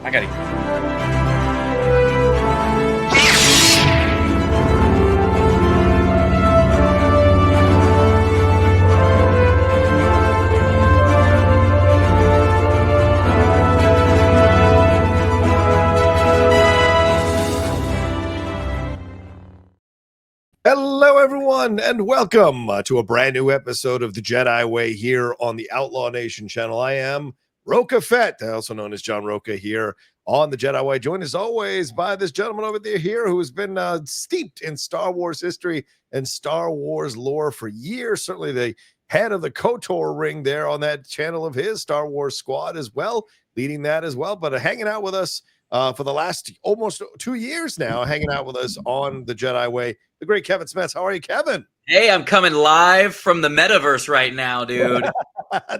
I gotta. Hello, everyone, and welcome to a brand new episode of the Jedi Way here on the Outlaw Nation channel. I am Rocha Fett, also known as John Rocha, here on the Jedi Way, joined as always by this gentleman over there here who has been steeped in Star Wars history and Star Wars lore for years. Certainly the head of the KOTOR ring there on that channel of his, Star Wars Squad as well, leading that as well, but hanging out with us for the last almost 2 years now, hanging out with us on the Jedi Way, the great Kevin Smets. How are you, Kevin? Hey, I'm coming live from the metaverse right now, dude.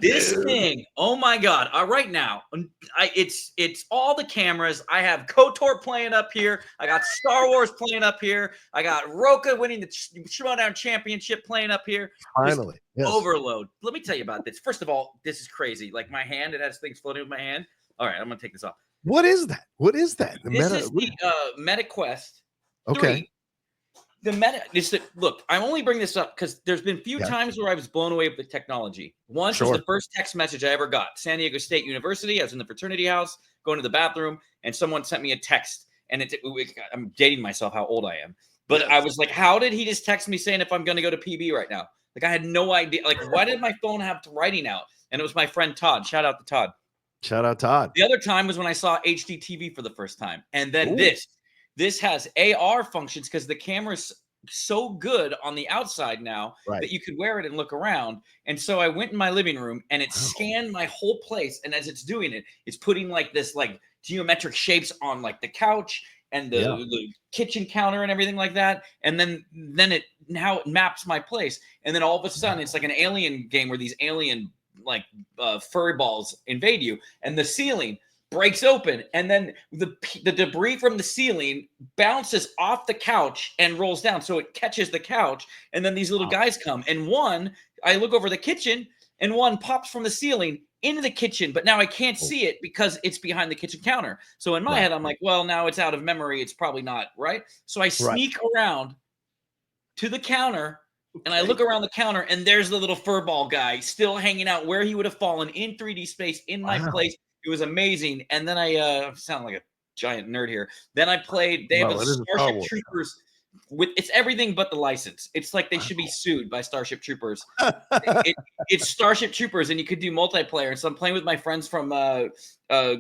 This thing, oh my god! Right now, it's all the cameras. I have KOTOR playing up here. I got Star Wars playing up here. I got Rocha winning the Showdown Championship playing up here. Finally, yes. Overload. Let me tell you about this. First of all, this is crazy. Like my hand, it has things floating with my hand. All right, I'm gonna take this off. What is that? What is that? This is the Meta Quest 3. Okay. The meta is that, look, I only bring this up because there's been few times where I was blown away with the technology. Once was the first text message I ever got. San Diego State University. I was in the fraternity house, going to the bathroom, and someone sent me a text. And I'm dating myself how old I am. But I was like, how did he just text me saying if I'm going to go to PB right now? Like, I had no idea. Like, why did my phone have writing out? And it was my friend Todd. Shout out to Todd. Shout out Todd. The other time was when I saw HD TV for the first time. And then this has AR functions because the camera's so good on the outside now that you could wear it and look around. And so I went in my living room and it scanned my whole place. And as it's doing it, it's putting like this like geometric shapes on like the couch and the kitchen counter and everything like that. And then it maps my place. And then all of a sudden it's like an alien game where these alien like furry balls invade you, and the ceiling breaks open, and then the debris from the ceiling bounces off the couch and rolls down, so it catches the couch, and then these little guys come, and I look over the kitchen, and one pops from the ceiling into the kitchen, but now I can't see it because it's behind the kitchen counter. So in my head, I'm like, well, now it's out of memory. It's probably not right. So I sneak around to the counter, and I look around the counter, and there's the little furball guy still hanging out where he would have fallen in 3D space in my place. It was amazing. And then I sound like a giant nerd here. Then I played. They have a Starship Troopers with it's everything but the license. It's like they should be sued by Starship Troopers. It's Starship Troopers, and you could do multiplayer. And so I'm playing with my friends from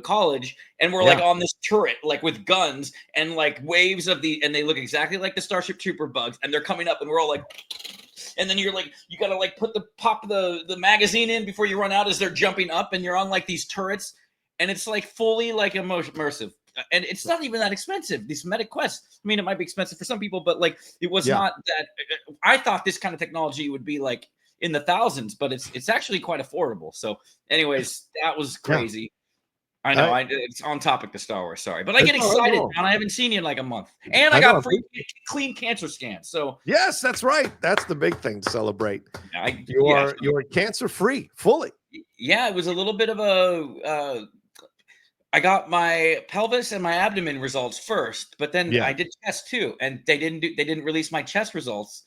college, and we're like on this turret, like with guns and like waves of and they look exactly like the Starship Trooper bugs, and they're coming up, and we're all like. And then you're like, you gotta like pop the magazine in before you run out as they're jumping up, and you're on like these turrets, and it's like fully like immersive, and it's not even that expensive. These Meta Quests, I mean, it might be expensive for some people, but like it was not that. I thought this kind of technology would be like in the thousands, but it's actually quite affordable. So, anyways, that was crazy. I know it's on topic to Star Wars, sorry, but I get excited, and I haven't seen you in like a month, and I got free clean cancer scans. So yes, that's right. That's the big thing to celebrate. You're cancer free fully. Yeah, it was a little bit of a. I got my pelvis and my abdomen results first, but then I did chest too, and they didn't release my chest results.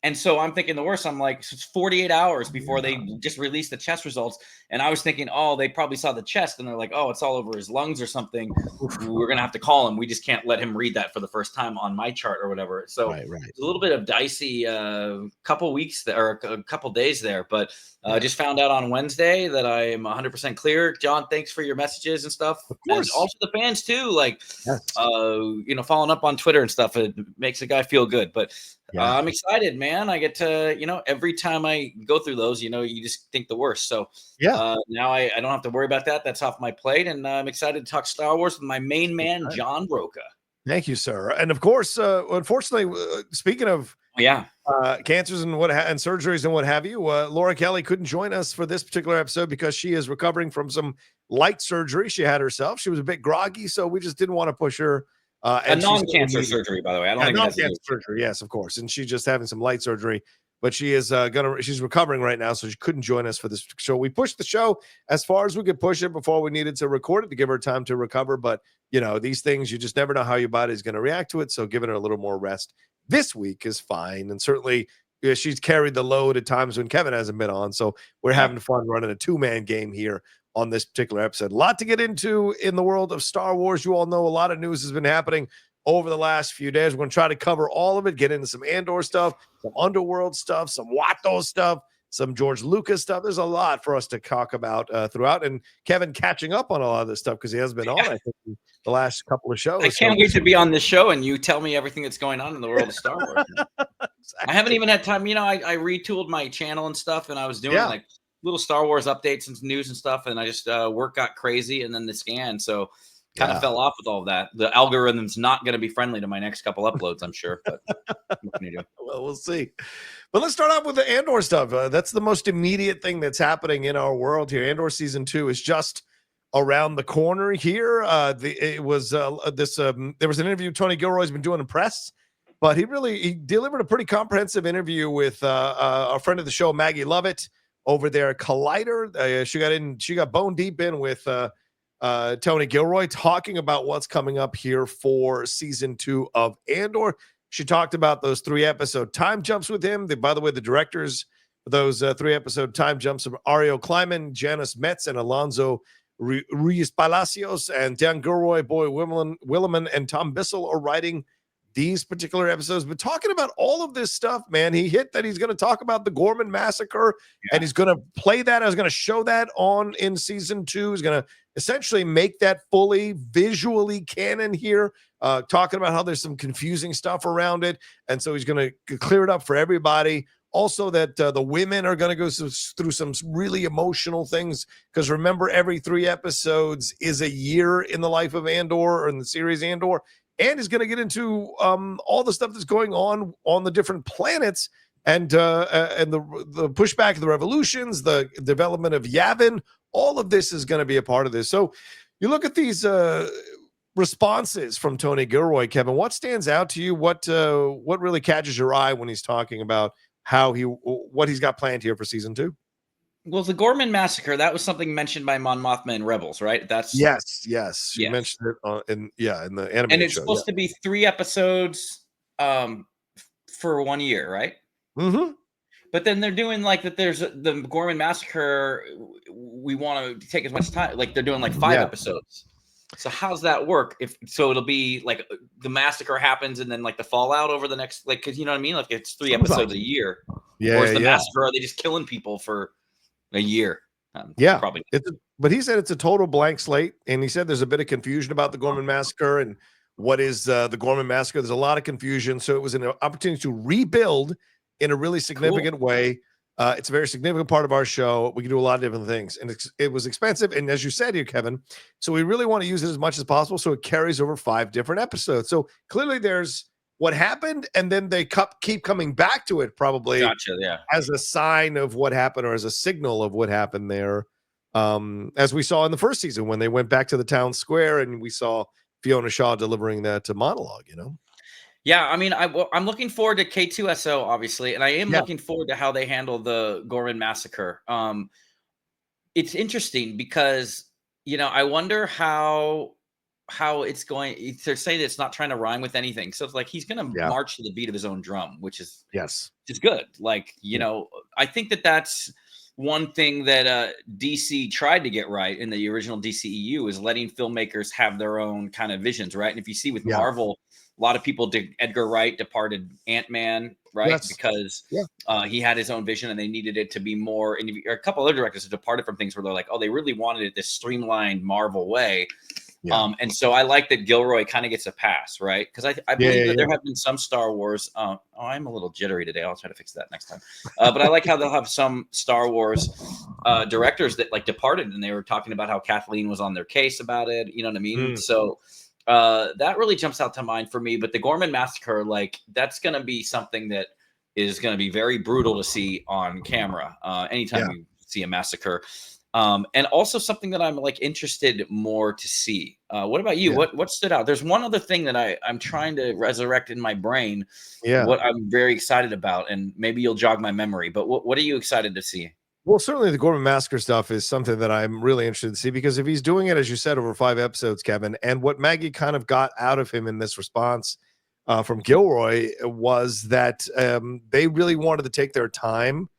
And so I'm thinking the worst. I'm like, it's 48 hours before they just released the chest results. And I was thinking, oh, they probably saw the chest and they're like, oh, it's all over his lungs or something. We're going to have to call him. We just can't let him read that for the first time on my chart or whatever. So it's a little bit of dicey couple weeks there, or a couple days there. But just found out on Wednesday that I am 100% clear. John, thanks for your messages and stuff. Of course. And also the fans too, like, following up on Twitter and stuff. It makes a guy feel good. But I'm excited, man. I get to, every time I go through those, you just think the worst. So now I don't have to worry about that. That's off my plate. And I'm excited to talk Star Wars with my main man, John Rocha. Thank you, sir. And of course, unfortunately, speaking of cancers and and surgeries and what have you, Laura Kelly couldn't join us for this particular episode because she is recovering from some light surgery she had herself. She was a bit groggy, so we just didn't want to push her. A non-cancer surgery, by the way. I don't think non-cancer surgery. Yes, of course. And she's just having some light surgery. but she is she's recovering right now, so she couldn't join us for this show. We pushed the show as far as we could push it before we needed to record it to give her time to recover. But these things, you just never know how your body is going to react to it. So giving her a little more rest this week is fine. And certainly she's carried the load at times when Kevin hasn't been on. So we're having fun running a 2-man game here on this particular episode. A lot to get into in the world of Star Wars. You all know a lot of news has been happening over the last few days. We're going to try to cover all of it, get into some Andor stuff, some Underworld stuff, some Watto stuff, some George Lucas stuff. There's a lot for us to talk about throughout. And Kevin catching up on a lot of this stuff because he has been on, I think, the last couple of shows. I can't wait to be on this show and you tell me everything that's going on in the world of Star Wars. Exactly. I haven't even had time. I retooled my channel and stuff, and I was doing like little Star Wars updates and news and stuff, and I just work got crazy, and then the scan, so kind of fell off with all of that. The algorithm's not going to be friendly to my next couple uploads, I'm sure. But what can you do? Well, we'll see. But let's start off with the Andor stuff. That's the most immediate thing that's happening in our world here. Andor season 2 is just around the corner here. There was an interview Tony Gilroy's been doing in press, but he delivered a pretty comprehensive interview with our friend of the show, Maggie Lovett, over there at Collider. She got bone deep in with Tony Gilroy talking about what's coming up here for season 2 of Andor. She talked about those 3-episode time jumps with him. By the way, the directors of those 3-episode time jumps are Ariel Kleiman, Janice Smets, and Alonso Ruiz Palacios, and Dan Gilroy, Boy Williman, and Tom Bissell are writing these particular episodes. But talking about all of this stuff, man, he hit that he's going to talk about the Gorman massacre, and he's going to play that. I was going to show that in season 2. He's going to essentially make that fully visually canon here, talking about how there's some confusing stuff around it. And so he's going to clear it up for everybody. Also that the women are going to go through some really emotional things, because remember, every 3 episodes is a year in the life of Andor, or in the series Andor. And he's going to get into all the stuff that's going on the different planets, and the pushback of the revolutions, the development of Yavin. All of this is going to be a part of this. So you look at these responses from Tony Gilroy, Kevin. What stands out to you? What really catches your eye when he's talking about what he's got planned here for season 2? Well, the Gorman massacre, that was something mentioned by Mon Mothma in Rebels, right? Yes. You mentioned it in the animated and it's show, supposed to be 3 episodes for 1 year, right? Mm-hmm. But then they're doing like that. There's the Gorman massacre. We want to take as much time. Like they're doing like 5 episodes. So how's that work? It'll be like the massacre happens and then like the fallout over the next, like, because you know what I mean? Like it's 3 episodes a year. Yeah. Or is the massacre, are they just killing people for a year? Probably. But he said it's a total blank slate, and he said there's a bit of confusion about the Gorman massacre and what is the Gorman massacre. There's a lot of confusion, so it was an opportunity to rebuild in a really significant way. It's a very significant part of our show. We can do a lot of different things, and it was expensive. And as you said here, Kevin, so we really want to use it as much as possible, so it carries over 5 different episodes. So clearly, there's what happened, and then they keep coming back to it, probably as a sign of what happened, or as a signal of what happened there, as we saw in the first season when they went back to the town square and we saw Fiona Shaw delivering that monologue. Yeah, I mean, I'm looking forward to K2SO, obviously, and I am looking forward to how they handle the Gorman massacre. It's interesting because I wonder how it's going. They're saying it's not trying to rhyme with anything, so it's like he's going to march to the beat of his own drum, which is just good. Like I think that's one thing that DC tried to get right in the original DCEU is letting filmmakers have their own kind of visions, right? And if you see with Marvel, a lot of people did. Edgar Wright departed Ant-Man, right? Because he had his own vision and they needed it to be more. And a couple other directors have departed from things where they're like, oh, they really wanted it this streamlined Marvel way. And so I like that Gilroy kind of gets a pass, right? Because I believe that there have been some Star Wars. I'm a little jittery today. I'll try to fix that next time. But I like how they'll have some Star Wars directors that like departed, and they were talking about how Kathleen was on their case about it. You know what I mean? So that really jumps out to mind for me. But the Gorman massacre, like that's going to be something that is going to be very brutal to see on camera. Anytime you see a massacre. And also something that I'm like interested more to see. What about you? Yeah. What stood out? There's one other thing that I'm trying to resurrect in my brain. Yeah. What I'm very excited about, and maybe you'll jog my memory. But what are you excited to see? Well, certainly the Gorman Massacre stuff is something that I'm really interested to see, because if he's doing it, as you said, over 5 episodes, Kevin, and what Maggie kind of got out of him in this response from Gilroy was that they really wanted to take their time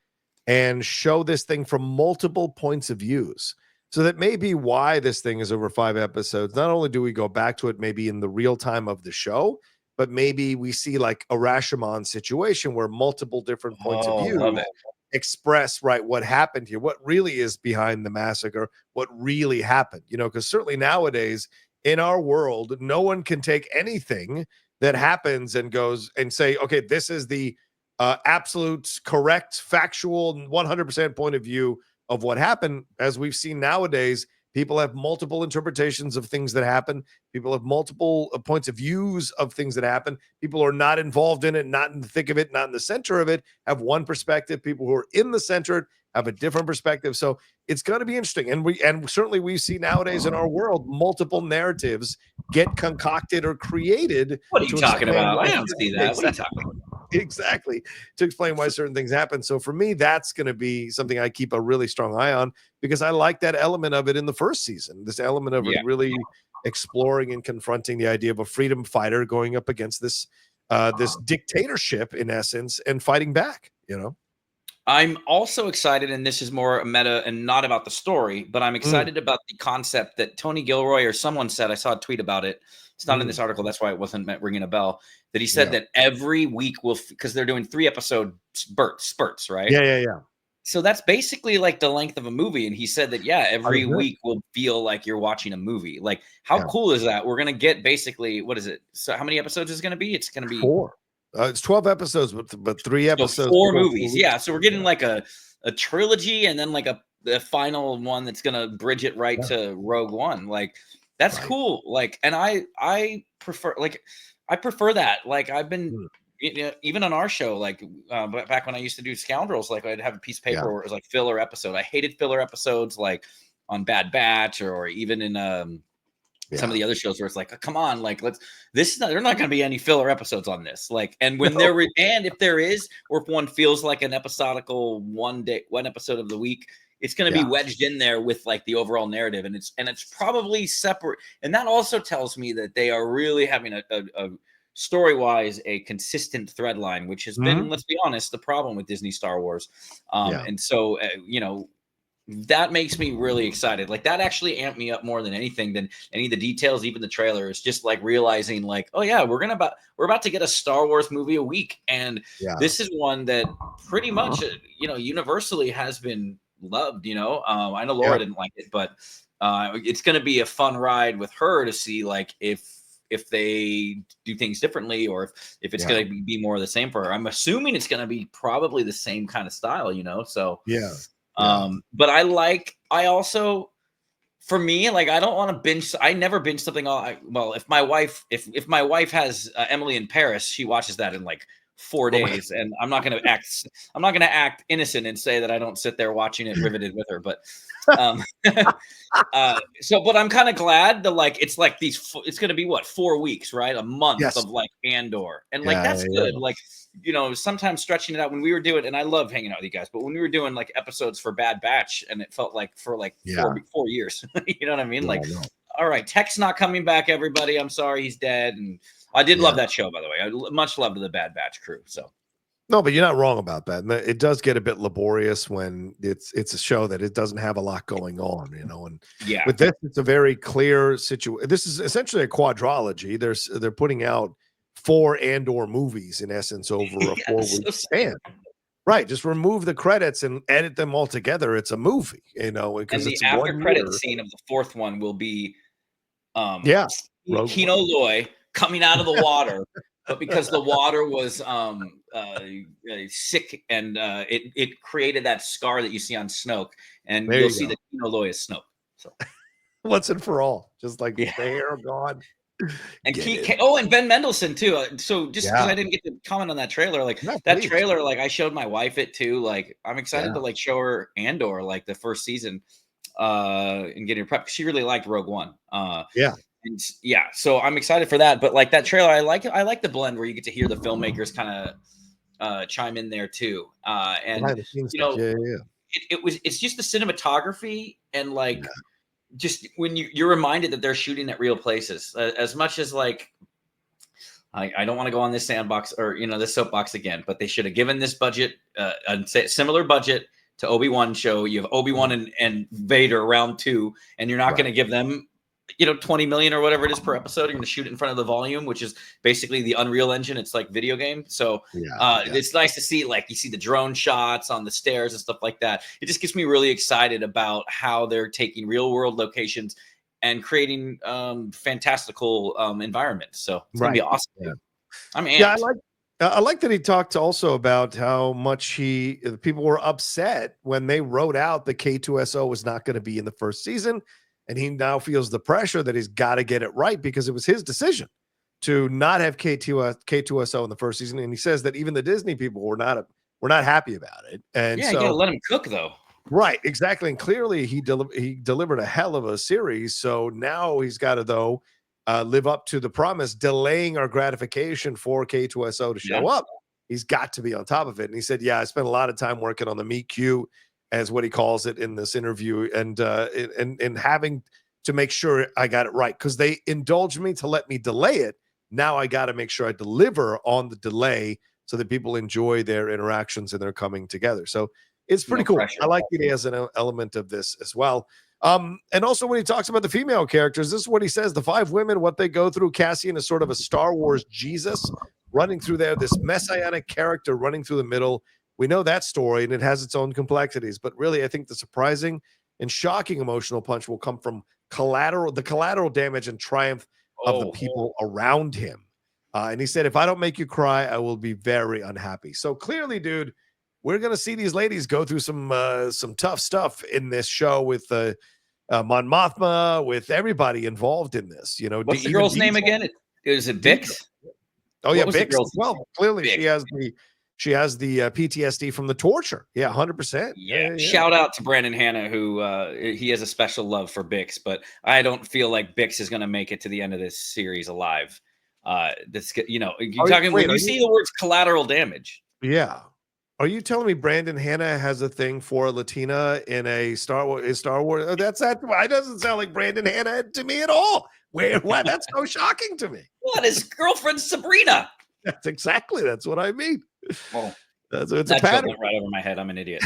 and show this thing from multiple points of views. So that may be why this thing is over 5 episodes. Not only do we go back to it maybe in the real time of the show, but maybe we see like a Rashomon situation where multiple different points of Oh, view love it. express what happened here, what really is behind the massacre, what really happened, because certainly nowadays in our world, no one can take anything that happens and goes and say, okay, this is the absolute correct, factual, 100% point of view of what happened. As we've seen nowadays, people have multiple interpretations of things that happen. People have multiple points of views of things that happen. People who are not involved in it, not in the thick of it, not in the center of it, have one perspective. People who are in the center have a different perspective. So it's going to be interesting. And certainly we see nowadays in our world, multiple narratives get concocted or created. What are you To talking explain about? why I don't see that. What are you exactly, talking about? exactly, to explain why certain things happen. So for me, that's going to be something I keep a really strong eye on, because I like that element of it in the first season. This element of it Yeah. really exploring and confronting the idea of a freedom fighter going up against this this dictatorship in essence and fighting back. I'm also excited, and this is more meta and not about the story, but I'm excited about the concept that Tony Gilroy or someone said. I saw a tweet about it. It's not in this article. That's why it wasn't ringing a bell. That he said that every week because they're doing 3-episode spurts, right? Yeah. So that's basically like the length of a movie. And he said that, every week will feel like you're watching a movie. Like, how cool is that? We're going to get basically, what is it? So how many episodes is it going to be? It's going to be 4. It's 12 episodes, but 3 episodes. 4 movies. Yeah. So we're getting like a trilogy, and then like the final one that's going to bridge it right to Rogue One. Like, that's cool. Like, and I prefer that. Like, I've been, even on our show, like back when I used to do Scoundrels, like I'd have a piece of paper where it was like filler episode. I hated filler episodes, like on Bad Batch, or even in some of the other shows where it's like, come on, like there's not going to be any filler episodes on this. Like, and when and if there is, or if one feels like an episodical one episode of the week, it's going to be wedged in there with like the overall narrative, and it's probably separate. And that also tells me that they are really having a story-wise a consistent thread line, which has been, let's be honest, the problem with Disney Star Wars. And so that makes me really excited. Like, that actually amped me up more than anything, than any of the details, even the trailer. Is just like realizing, like, oh yeah, we're about to get a Star Wars movie a week, and this is one that pretty much universally has been loved. I know Laura didn't like it, but it's going to be a fun ride with her to see, like, if they do things differently, or if it's going to be more of the same for her. I'm assuming it's going to be probably the same kind of style, so but I also, for me, like, I don't want to binge. I never binge something. If my wife has Emily in Paris, she watches that in like 4 days, and I'm not going to act innocent and say that I don't sit there watching it riveted with her. But but I'm kind of glad that, like, it's like it's going to be 4 weeks, right? A month of like Andor, and like that's good. Like, sometimes stretching it out when we were doing, and I love hanging out with you guys, but when we were doing like episodes for Bad Batch, and it felt like for like 4 years, you know what I mean? Like, all right, Tech's not coming back, everybody. I'm sorry, he's dead. And I did love that show, by the way. I much loved the Bad Batch crew. So. No, but you're not wrong about that. It does get a bit laborious when it's a show that it doesn't have a lot going on, and with this, it's a very clear situation. This is essentially a quadrology. They're putting out 4 Andor movies in essence over a 4-week span. Right, just remove the credits and edit them all together. It's a movie, because and the after credit scene of the 4th one will be, Kino Loy coming out of the water. But because the water was sick, and it created that scar that you see on Snoke, and you'll see that Kino Loy is Snoke. So once and for all, just like the hair gone. And and Ben Mendelsohn too. So just because I didn't get to comment on that trailer, like trailer, like I showed my wife it too. Like, I'm excited to like show her Andor, like the first season, and get her prep, because she really liked Rogue One. Yeah, so I'm excited for that. But like that trailer, I like the blend where you get to hear the filmmakers kind of chime in there too. And Behind the scenes you stuff. know, Yeah. it's just the cinematography and like just when you're reminded that they're shooting at real places. As much as like I don't want to go on this sandbox or this soapbox again, but they should have given this budget a similar budget to Obi-Wan show. You have Obi-Wan and Vader round 2, and you're not going to give them 20 million or whatever it is per episode. You're going to shoot it in front of the volume, which is basically the Unreal Engine. It's like video game. So it's nice to see, like, you see the drone shots on the stairs and stuff like that. It just gets me really excited about how they're taking real world locations and creating fantastical environments. So it's gonna be awesome. Yeah. I'm amped. I like that he talked also about how much people were upset when they wrote out the K2SO was not going to be in the first season, and he now feels the pressure that he's got to get it right because it was his decision to not have K2SO in the first season. And he says that even the Disney people were not happy about it. And you gotta let him cook though. Right, exactly. And clearly he delivered a hell of a series. So now he's got to, live up to the promise, delaying our gratification for K2SO to show up. He's got to be on top of it. And he said, I spent a lot of time working on the meet cute, as what he calls it in this interview, and having to make sure I got it right because they indulged me to let me delay it. Now I got to make sure I deliver on the delay so that people enjoy their interactions and they're coming together. So it's pretty cool. Pressure. I like it as an element of this as well. And also when he talks about the female characters, this is what he says: the 5 women, what they go through. Cassian is sort of a Star Wars Jesus running through there, this messianic character running through the middle. We know that story and it has its own complexities, but really I think the surprising and shocking emotional punch will come from the collateral damage and triumph of the people around him. And he said, if I don't make you cry, I will be very unhappy. So clearly, dude, we're going to see these ladies go through some tough stuff in this show with Mon Mothma, with everybody involved in this. What's the girl's name again? Is it Bix? Oh, yeah, Bix. Well, clearly Bix. She has the PTSD from the torture. Yeah, 100%. Yeah. Shout out to Brandon Hanna, who he has a special love for Bix, but I don't feel like Bix is going to make it to the end of this series alive. You're talking when you see the words collateral damage. Yeah. Are you telling me Brandon Hanna has a thing for a Latina in a Star Wars? That's that. Why doesn't sound like Brandon Hanna to me at all? Why? That's so shocking to me. What? His girlfriend Sabrina. That's what I mean. Oh, it's a pattern. Went right over my head. I'm an idiot.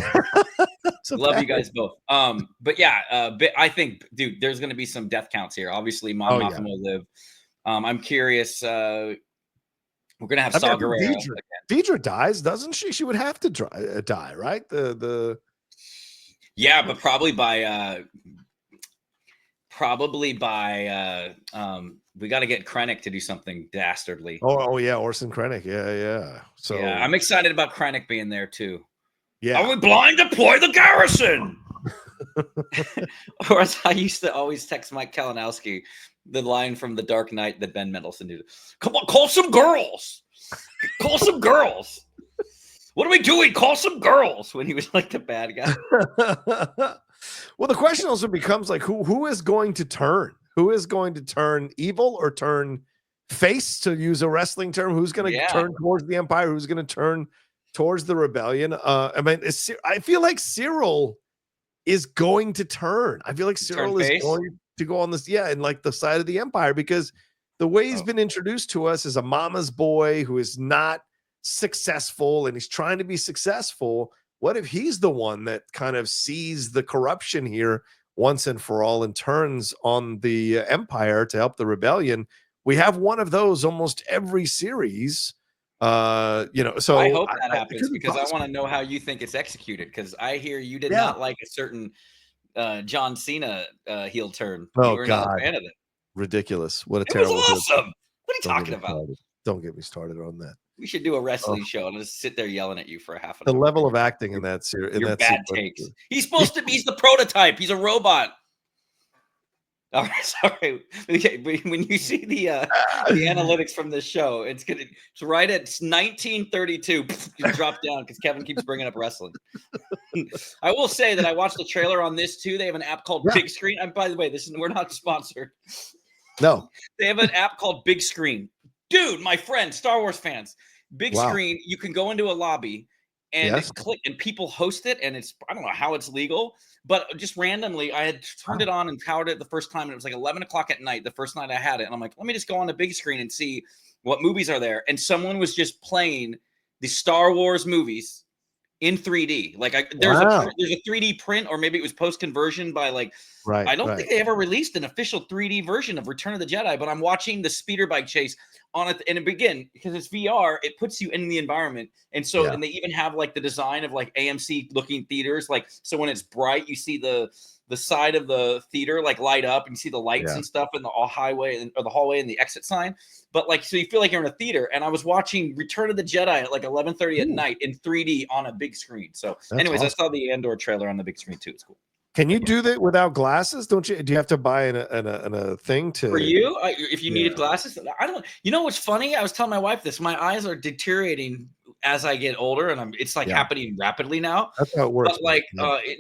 Love you guys both. But yeah, I think, dude, there's going to be some death counts here. Obviously, Mon Mothma will live. I'm curious. We're gonna have Saw Gerrera. Deidre dies, doesn't she? She would have to die, right? Yeah, but probably by we got to get Krennic to do something dastardly. Oh yeah, Orson Krennic. Yeah. So yeah, I'm excited about Krennic being there too. Yeah. Are we blind? Deploy the garrison. Or as I used to always text Mike Kalinowski, the line from The Dark Knight that Ben Mendelsohn did. Come on, call some girls. Call some girls. What are we doing? Call some girls. When he was like the bad guy. Well, the question also becomes like, who is going to turn? Who is going to turn evil or turn face, to use a wrestling term? Who's going to turn towards the Empire? Who's going to turn towards the rebellion? I mean, I feel like Cyril is going to turn. I feel like Cyril is going to go on this, and like the side of the Empire, because the way he's been introduced to us as a mama's boy who is not successful and he's trying to be successful. What if he's the one that kind of sees the corruption here once and for all and turns on the Empire to help the rebellion? We have one of those almost every series. So I hope that happens because I want to know how you think it's executed, because I hear you did not like a certain John Cena heel turn. Oh, you were God. not a fan of it. Ridiculous. What a terrible. It was awesome. What are you talking about? Don't get me started on that. We should do a wrestling show and just sit there yelling at you for a half an hour. The level of acting in that series. Your bad takes. He's supposed to be, he's the prototype. He's a robot. All right, sorry. Okay, but when you see the analytics from this show, it's right at 1932. You drop down because Kevin keeps bringing up wrestling. I will say that I watched the trailer on this too. They have an app called Big Screen. And by the way, we're not sponsored. No. They have an app called Big Screen. Dude, my friend, Star Wars fans. Big Wow. Screen, you can go into a lobby and Yes. click, and people host it, and I don't know how it's legal, but just randomly, I had turned it on and powered it the first time, and it was like 11 o'clock at night the first night I had it, and I'm like, let me just go on the big screen and see what movies are there, and someone was just playing the Star Wars movies in 3D. Like there's a 3D print, or maybe it was post conversion by like. I don't think they ever released an official 3D version of Return of the Jedi, but I'm watching the speeder bike chase on it, and because it's VR, it puts you in the environment, and so and they even have like the design of like AMC looking theaters, like so when it's bright, you see the side of the theater like light up, and you see the lights and stuff in the highway or the hallway and the exit sign. But like, so you feel like you're in a theater, and I was watching Return of the Jedi at like 11:30 at night in 3D on a big screen. So, anyways, awesome. I saw the Andor trailer on the big screen too. It's cool. Can you do that without glasses? Don't you? Do you have to buy a thing to? For you, if you needed glasses, I don't. You know what's funny? I was telling my wife this. My eyes are deteriorating as I get older, and it's like happening rapidly now. That's how it works. But like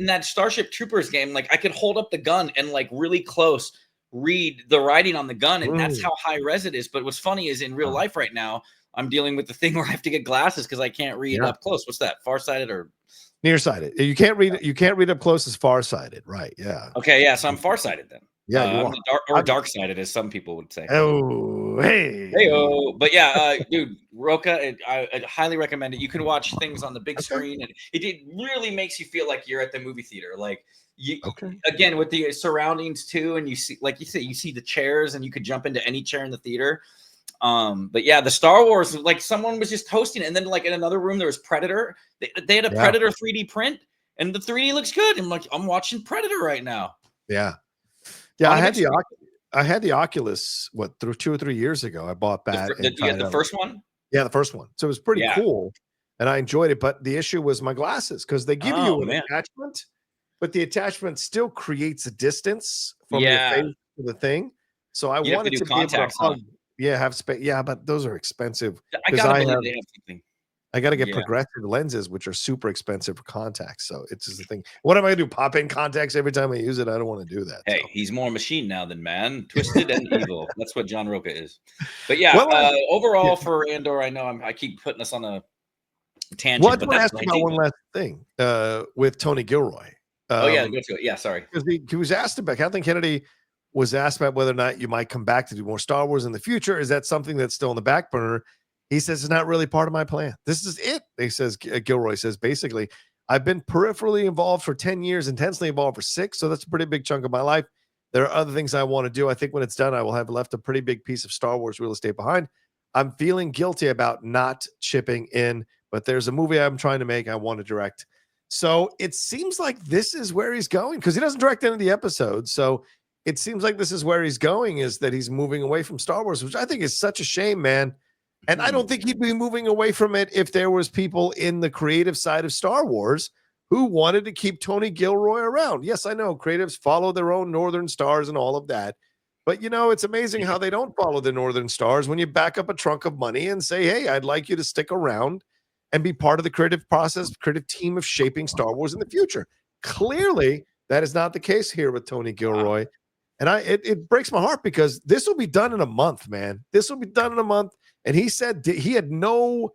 in that Starship Troopers game, like I could hold up the gun and like really close read the writing on the gun, and that's how high res it is. But what's funny is in real life right now, I'm dealing with the thing where I have to get glasses because I can't read up close. What's that? Farsighted or nearsighted? You can't read. You can't read up close as farsighted, right? Yeah. Okay. Yeah. So I'm farsighted then. Yeah, you are dark-sided, as some people would say. Oh, hey, but yeah, dude, Rocha, I highly recommend it. You can watch things on the big screen, and it really makes you feel like you're at the movie theater. Like again with the surroundings too, and you see, like you say, you see the chairs, and you could jump into any chair in the theater. But yeah, the Star Wars, like someone was just hosting it, and then like in another room there was Predator. They had a Predator 3D print, and the 3D looks good. I'm like, I'm watching Predator right now. Yeah. Yeah, I had the Oculus through 2 or 3 years ago. I bought that. You got the first one? Yeah, the first one. So it was pretty cool, and I enjoyed it. But the issue was my glasses, because they give you an attachment, but the attachment still creates a distance from your face to the thing. So I wanted to be able to hug. Yeah, have space. Yeah, but those are expensive. I gotta believe they have something. I got to get progressive lenses, which are super expensive for contacts. So it's just the thing. What am I going to do? Pop in contacts every time I use it? I don't want to do that. Hey, he's more machine now than man. Twisted and evil. That's what John Rocha is. But yeah, overall for Andor, I know I keep putting us on a tangent. Well, I want to ask about one last thing with Tony Gilroy. Go to it. Yeah, sorry. Because he was asked about, Kathleen Kennedy was asked about whether or not you might come back to do more Star Wars in the future. Is that something that's still on the back burner? He says it's not really part of my plan. This is it. He says, Gilroy says, basically, I've been peripherally involved for 10 years, intensely involved for 6. So that's a pretty big chunk of my life. There are other things I want to do. I think when it's done, I will have left a pretty big piece of Star Wars real estate behind. I'm feeling guilty about not chipping in, but there's a movie I'm trying to make. I want to direct. So it seems like this is where he's going, because he doesn't direct any of the episodes. So it seems like this is where he's going, is that he's moving away from Star Wars, which I think is such a shame, man. And I don't think he'd be moving away from it if there was people in the creative side of Star Wars who wanted to keep Tony Gilroy around. Yes, I know creatives follow their own Northern Stars and all of that. But, it's amazing how they don't follow the Northern Stars when you back up a trunk of money and say, hey, I'd like you to stick around and be part of the creative process, creative team of shaping Star Wars in the future. Clearly, that is not the case here with Tony Gilroy. And it breaks my heart, because this will be done in a month, man. This will be done in a month. And he said he had no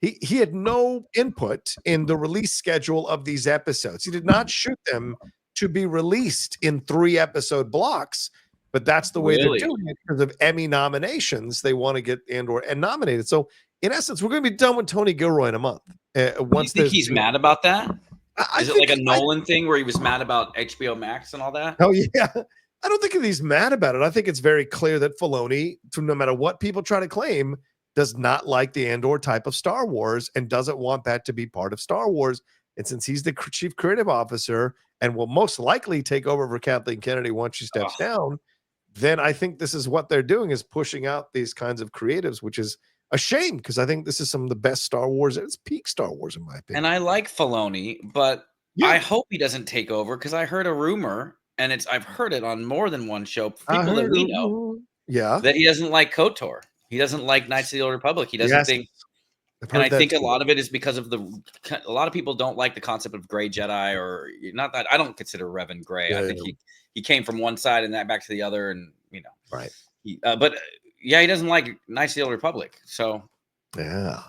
input in the release schedule of these episodes. He did not shoot them to be released in 3-episode blocks, but that's the way they're doing it because of Emmy nominations. They want to get Andor and nominated. So in essence, we're going to be done with Tony Gilroy in a month. Once you think he's mad about that? Is it like a Nolan thing where he was mad about HBO Max and all that? Oh yeah. I don't think he's mad about it. I think it's very clear that Filoni, no matter what people try to claim, does not like the Andor type of Star Wars and doesn't want that to be part of Star Wars. And since he's the chief creative officer and will most likely take over for Kathleen Kennedy once she steps down, then I think this is what they're doing, is pushing out these kinds of creatives, which is a shame, because I think this is some of the best Star Wars. It's peak Star Wars, in my opinion. And I like Filoni, but I hope he doesn't take over, because I heard a rumor, and I've heard it on more than one show, people that we know, that he doesn't like KOTOR. He doesn't like Knights of the Old Republic. He doesn't think, and I think a lot of it is because of a lot of people don't like the concept of gray Jedi, or not that I don't consider Revan gray. I think he came from one side and that back to the other, and right. Yeah, he doesn't like Knights of the Old Republic. So Yeah.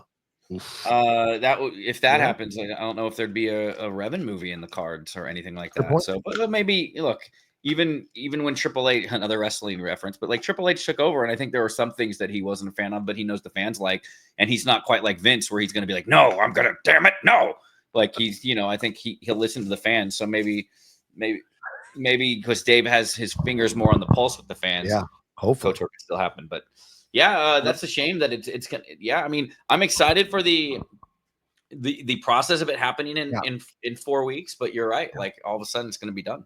if that happens, I don't know if there'd be a Revan movie in the cards or anything like that. So, but maybe look, even when Triple H, another wrestling reference, but like Triple H took over, and I think there were some things that he wasn't a fan of, but he knows the fans like, and he's not quite like Vince, where he's going to be like, no, I'm gonna, damn it, no. Like he's, I think he'll listen to the fans. So maybe because Dave has his fingers more on the pulse with the fans. Yeah, hopefully KOTOR can still happen, but. Yeah, that's a shame that it's gonna. Yeah, I mean, I'm excited for the process of it happening in 4 weeks. But you're right, like all of a sudden it's going to be done.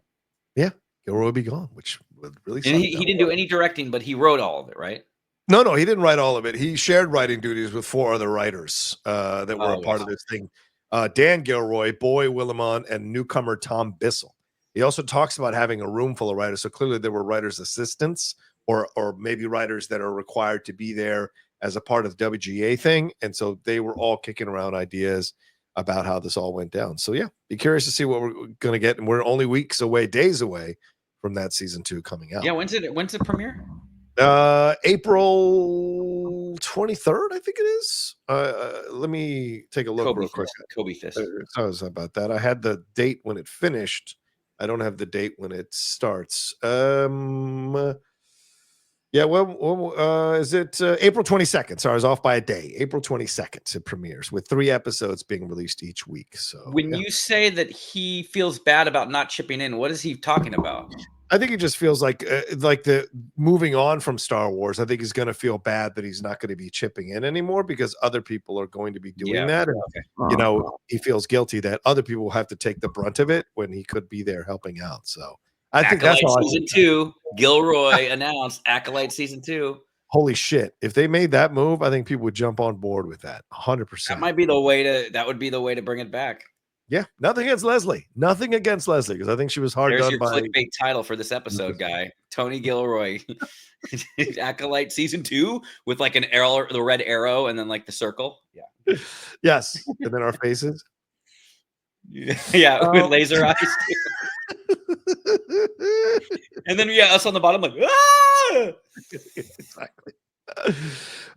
Yeah, Gilroy will be gone, which would really. And he didn't do any directing, but he wrote all of it, right? No, he didn't write all of it. He shared writing duties with 4 other writers that were a part of this thing. Dan Gilroy, Boy Willimon, and newcomer Tom Bissell. He also talks about having a room full of writers. So clearly there were writers' assistants or maybe writers that are required to be there as a part of the WGA thing. And so they were all kicking around ideas about how this all went down. So yeah, be curious to see what we're going to get. And we're only days away from that season 2 coming out. Yeah, when's it premiere? April 23rd, I think it is. Let me take a look real quick. Kobe Fist. Sorry about that. I had the date when it finished. I don't have the date when it starts. Yeah, is it April 22nd? Sorry, I was off by a day. April 22nd it premieres with 3 episodes being released each week. So when you say that he feels bad about not chipping in, what is he talking about? I think he just feels like the moving on from Star Wars. I think he's going to feel bad that he's not going to be chipping in anymore because other people are going to be doing that. And, he feels guilty that other people will have to take the brunt of it when he could be there helping out. So I think that's all. Season 2, Gilroy announced Acolyte season 2. Holy shit. If they made that move, I think people would jump on board with that 100%. That would be the way to bring it back. Yeah, nothing against Leslie, because I think she was hard done by. There's your clickbait title for this episode, guy. Tony Gilroy, Acolyte season 2 with like an arrow, the red arrow, and then like the circle. Yeah. Yes, and then our faces. Yeah, with laser eyes. And then us on the bottom, like ah! Exactly.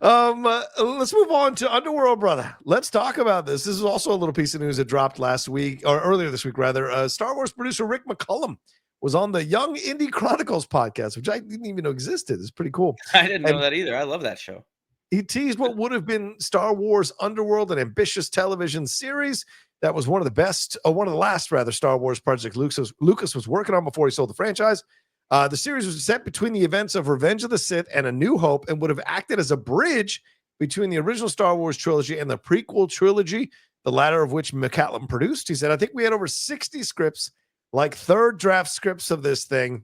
Let's move on to Underworld, brother. Let's talk about this. This is also a little piece of news that dropped last week, or earlier this week, rather. Star Wars producer Rick McCallum was on the Young Indie Chronicles podcast, which I didn't even know existed. It's pretty cool. I didn't know that either. I love that show. He teased what would have been Star Wars Underworld, an ambitious television series that was one of the last Star Wars projects Lucas was working on before he sold the franchise. The series was set between the events of Revenge of the Sith and A New Hope and would have acted as a bridge between the original Star Wars trilogy and the prequel trilogy, the latter of which McCallum produced. He said, I think we had over 60 scripts, like third draft scripts of this thing,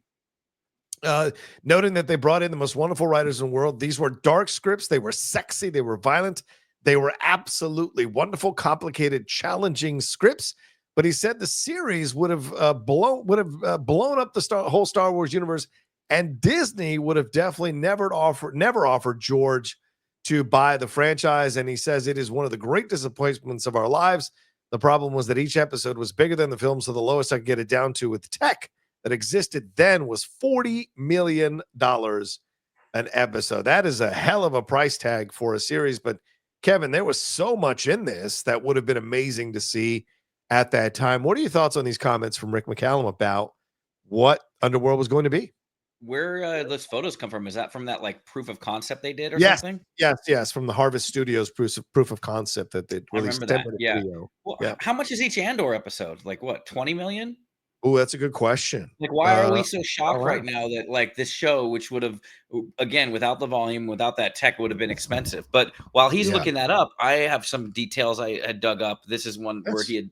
noting that they brought in the most wonderful writers in the world. These were dark scripts. They were sexy. They were violent. They were absolutely wonderful, complicated, challenging scripts. But he said the series would have blown up the whole Star Wars universe, and Disney would have definitely never offered George to buy the franchise. And he says it is one of the great disappointments of our lives. The problem was that each episode was bigger than the film, so the lowest I could get it down to with tech that existed then was $40 million an episode. That is a hell of a price tag for a series. But Kevin, there was so much in this that would have been amazing to see at that time. What are your thoughts on these comments from Rick McCallum about what Underworld was going to be? Where those photos come from? Is that from that like proof of concept they did or something? Yes. From the Harvest Studios proof of concept that they released. Video. Well, how much is each Andor episode? Like what, 20 million? Oh, that's a good question. Like, why are we so shocked right now that like this show, which would have, again, without the volume, without that tech, would have been expensive. But while he's looking that up, I have some details I had dug up. This is one where he had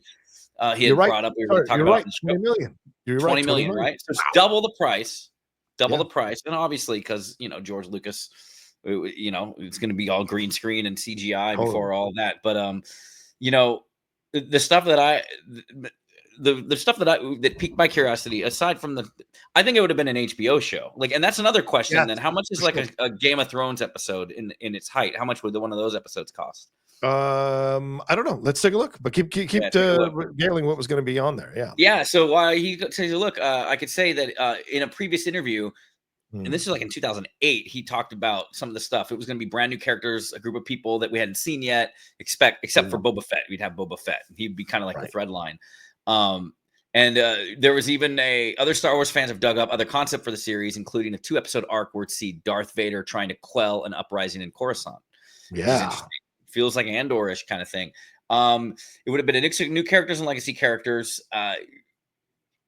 brought up. We were talking about 20 million. You're 20 million, right? So it's double the price. The price. And obviously, because George Lucas, it's going to be all green screen and CGI before all that. But the stuff that the stuff that piqued my curiosity, aside from I think it would have been an HBO show. Like, and that's another question. Then how much is like a Game of Thrones episode in its height? How much would one of those episodes cost? I don't know. Let's take a look. But keep regaling what was going to be on there. Yeah. Yeah. So while he takes a look, I could say that in a previous interview, and this is like in 2008, he talked about some of the stuff. It was going to be brand new characters, a group of people that we hadn't seen yet, except for Boba Fett. We'd have Boba Fett. He'd be kind of like the thread line. And there was even other Star Wars fans have dug up other concept for the series, including a 2-episode arc where we'd see Darth Vader trying to quell an uprising in Coruscant. Yeah. Feels like Andor-ish kind of thing. It would have been a mix of new characters and legacy characters.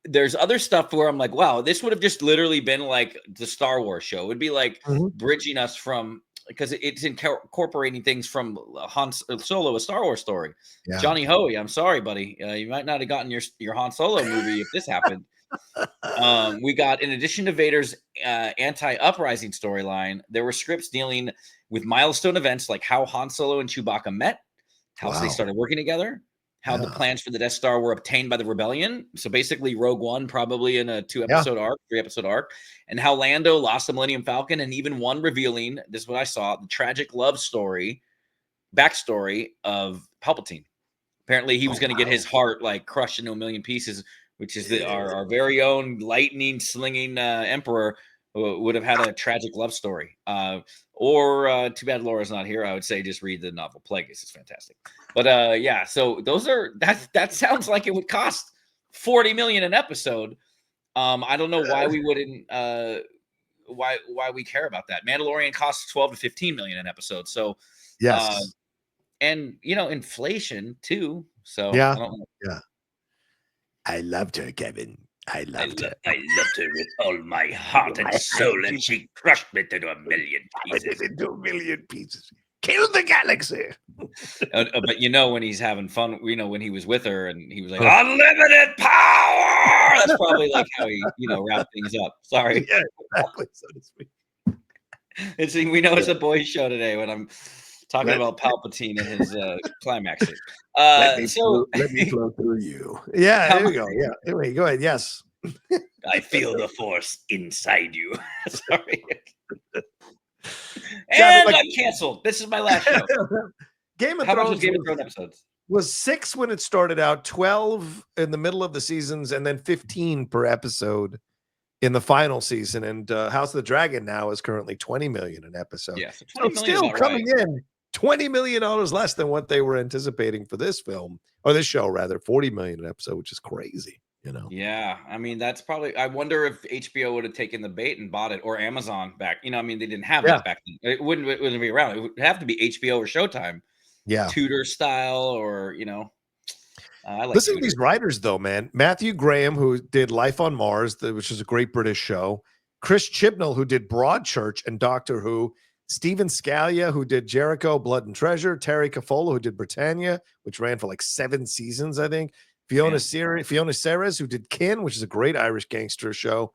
There's other stuff where I'm like, wow, this would have just literally been like the Star Wars show. It would be like bridging us from, because it's incorporating things from Han Solo, a Star Wars story. Yeah. Johnny Hoey, I'm sorry, buddy. You might not have gotten your Han Solo movie if this happened. We got, in addition to Vader's anti-uprising storyline, there were scripts dealing with milestone events like how Han Solo and Chewbacca met, how they started working together, how the plans for the Death Star were obtained by the rebellion. So basically Rogue One, probably in a 2-episode arc, 3-episode arc, and how Lando lost the Millennium Falcon, and even one revealing, this is what I saw, the tragic love story, backstory of Palpatine. Apparently he was going to get his heart like crushed into a million pieces, which is our very own lightning slinging emperor would have had a tragic love story. Or too bad Laura's not here. I would say just read the novel Plagueis. It's fantastic. But yeah, so that sounds like it would cost $40 million an episode. I don't know why we wouldn't why we care about that. Mandalorian costs 12 to 15 million an episode. So yes. And inflation too. So yeah. I don't know. Yeah. I loved her, Kevin. I loved her with all my heart and soul, and she crushed me into a million pieces. Kill the galaxy. But when he's having fun, when he was with her and he was like, unlimited power. That's probably like how he, wrapped things up. Sorry. Yeah, exactly. So to speak. We know it's a boys' show today when I'm talking about Palpatine and his climax. Let me flow through you. Yeah, there we go. Yeah, anyway, go ahead. Yes. I feel the Force inside you. Sorry. And I'm canceled. This is my last show. Game of Thrones episodes was 6 when it started out, 12 in the middle of the seasons, and then 15 per episode in the final season. And House of the Dragon now is currently 20 million an episode. Yeah, so it's still coming in $20 million less than what they were anticipating for this film, or this show rather, 40 million an episode, which is crazy. Yeah, I mean, that's probably, I wonder if HBO would have taken the bait and bought it, or Amazon back. They didn't have that back then. It wouldn't be around. It would have to be HBO or Showtime. Yeah. Tudor style, or I like listen to these writers though, man. Matthew Graham, who did Life on Mars, which is a great British show. Chris Chibnall, who did Broadchurch and Doctor Who. Stephen Scalia, who did Jericho, Blood and Treasure. Terry Cafola, who did Britannia, which ran for like 7 seasons, I think. Fiona Serres, who did Kin, which is a great Irish gangster show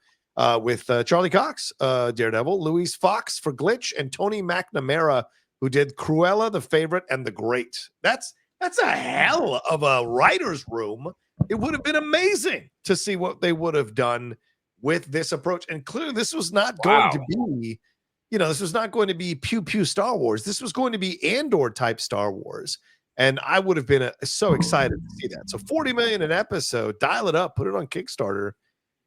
with Charlie Cox, Daredevil. Louise Fox for Glitch, and Tony McNamara, who did Cruella, The Favorite, and The Great. That's a hell of a writer's room. It would have been amazing to see what they would have done with this approach. And clearly this was not going to be, this was not going to be pew pew Star Wars. This was going to be Andor type Star Wars. And I would have been so excited to see that. So 40 million an episode, dial it up, put it on Kickstarter.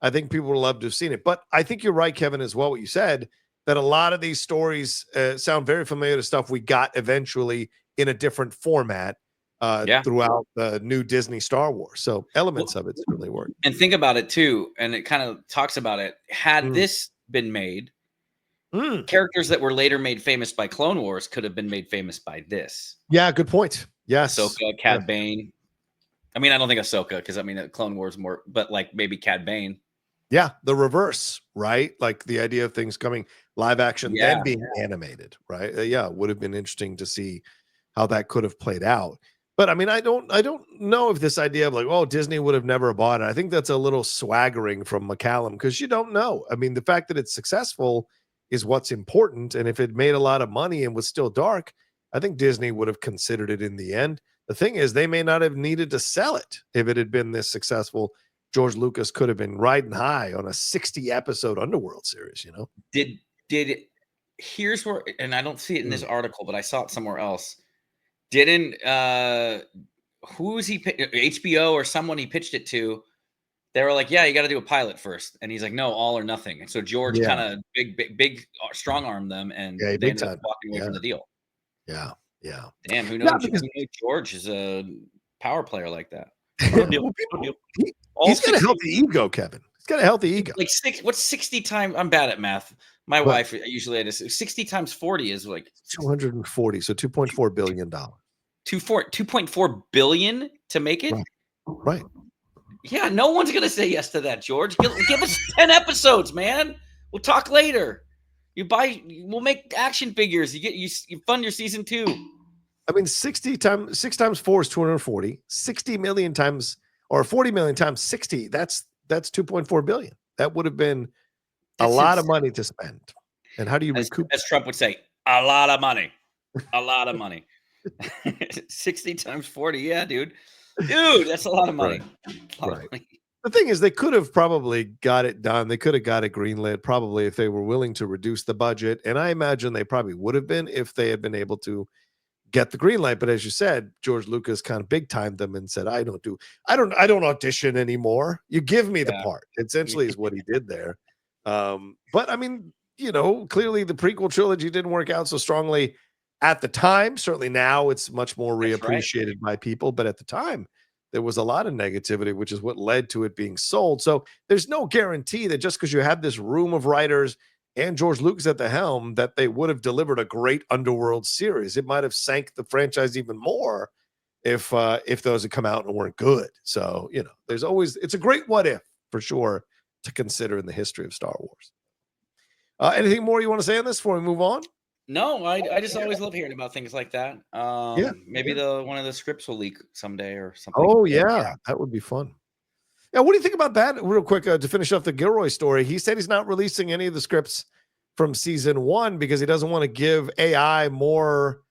I think people would love to have seen it. But I think you're right, Kevin, as well, what you said, that a lot of these stories sound very familiar to stuff we got eventually in a different format throughout the new Disney Star Wars. So elements of it certainly work. And think about it too, and it kind of talks about it. Had this been made, characters that were later made famous by Clone Wars could have been made famous by this. Yeah, good point. Yes. Ahsoka, Cad Bane. I mean, I don't think Ahsoka, because Clone Wars more, but like maybe Cad Bane. Yeah, the reverse, right? Like the idea of things coming live action, then being animated, right? Would have been interesting to see how that could have played out. But I don't know if this idea of like, Disney would have never bought it. I think that's a little swaggering from McCallum, because you don't know. The fact that it's successful is what's important. And if it made a lot of money and was still dark, I think Disney would have considered it in the end. The thing is, they may not have needed to sell it if it had been this successful. George Lucas could have been riding high on a 60-episode Underworld series, Here's where, and I don't see it in this article, but I saw it somewhere else. Didn't who was he, HBO or someone he pitched it to, they were like, yeah, you got to do a pilot first. And he's like, no, all or nothing. And so George kind of big strong armed them, and they ended up walking away from the deal. Yeah. Damn, who knows? Who knew George is a power player like that? He's got a healthy ego, Kevin. He's got a healthy ego. Like what's 60 times? I'm bad at math. My wife usually had 60 times 40 is like 240. So $2.4 billion. 2.4 billion to make it. Right. Yeah, no one's gonna say yes to that, George. Give us 10 episodes, man. We'll talk later. We'll make action figures. You fund your season 2. I mean, 6 times 4 is 240. 60 million times, or 40 million times 60. That's 2.4 billion. That would have been a lot of money to spend. And how do you recoup? As Trump would say, a lot of money. A lot of money. 60 times 40. Yeah, dude. That's a lot of money. Right. The thing is, they could have probably got it done. They could have got it greenlit probably if they were willing to reduce the budget. And I imagine they probably would have been if they had been able to get the green light. But as you said, George Lucas kind of big timed them and said, I don't audition anymore. You give me the part. Essentially is what he did there. But I mean, clearly the prequel trilogy didn't work out so strongly at the time. Certainly now it's much more reappreciated by people, but at the time there was a lot of negativity, which is what led to it being sold. So there's no guarantee that just because you have this room of writers and George Lucas at the helm, that they would have delivered a great Underworld series. It might have sank the franchise even more if those had come out and weren't good. So, it's a great what if for sure to consider in the history of Star Wars. Anything more you want to say on this before we move on? No, I just always love hearing about things like that. Maybe one of the scripts will leak someday or something. Oh yeah, that would be fun. Yeah, what do you think about that? Real quick, to finish off the Gilroy story, he said he's not releasing any of the scripts from season 1 because he doesn't want to give AI more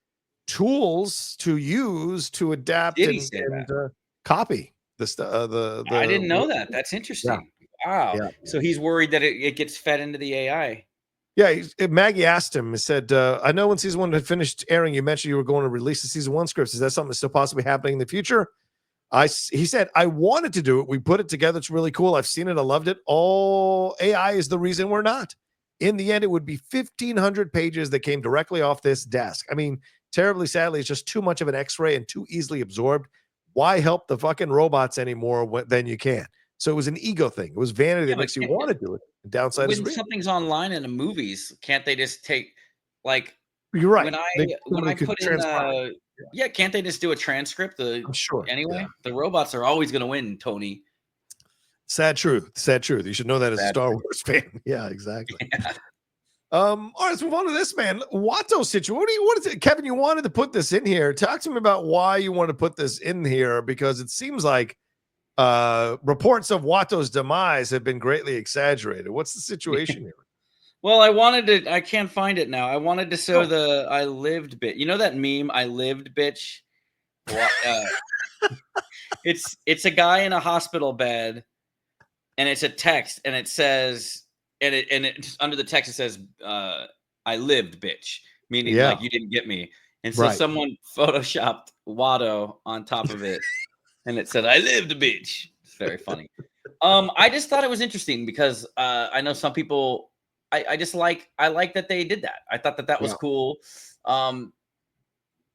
tools to use to adapt and copy the I didn't know that. That's interesting. Wow. Yeah. So he's worried that it gets fed into the AI. Yeah, Maggie asked him, said, I know when season 1 had finished airing, you mentioned you were going to release the season 1 scripts. Is that something that's still possibly happening in the future? He said, I wanted to do it. We put it together. It's really cool. I've seen it. I loved it. All AI is the reason we're not. In the end, it would be 1,500 pages that came directly off this desk. I mean, terribly, sadly, it's just too much of an X-ray and too easily absorbed. Why help the fucking robots anymore than you can? So it was an ego thing. It was vanity that makes you want to do it. The downside is when something's online in the movies, can't they just take You're right. When I put in can't they just do a transcript? I'm sure. Anyway, Yeah. The robots are always going to win, Tony. Sad truth. You should know that as a Star Wars fan. Yeah, exactly. Yeah. All right, let's move on to this, man. Watto situation. What is it, Kevin? You wanted to put this in here. Talk to me about why you want to put this in here, because it seems like reports of Watto's demise have been greatly exaggerated. What's the situation here? Well, I can't find it now. I wanted to show the I lived bit. You know that meme, I lived bitch? It's a guy in a hospital bed, and it's a text, and it says, and it under the text it says, I lived bitch, meaning like you didn't get me. And so someone photoshopped Watto on top of it, and it said, I lived bitch. It's very funny. I just thought it was interesting because I know some people. I like that they did that. I thought that was cool. And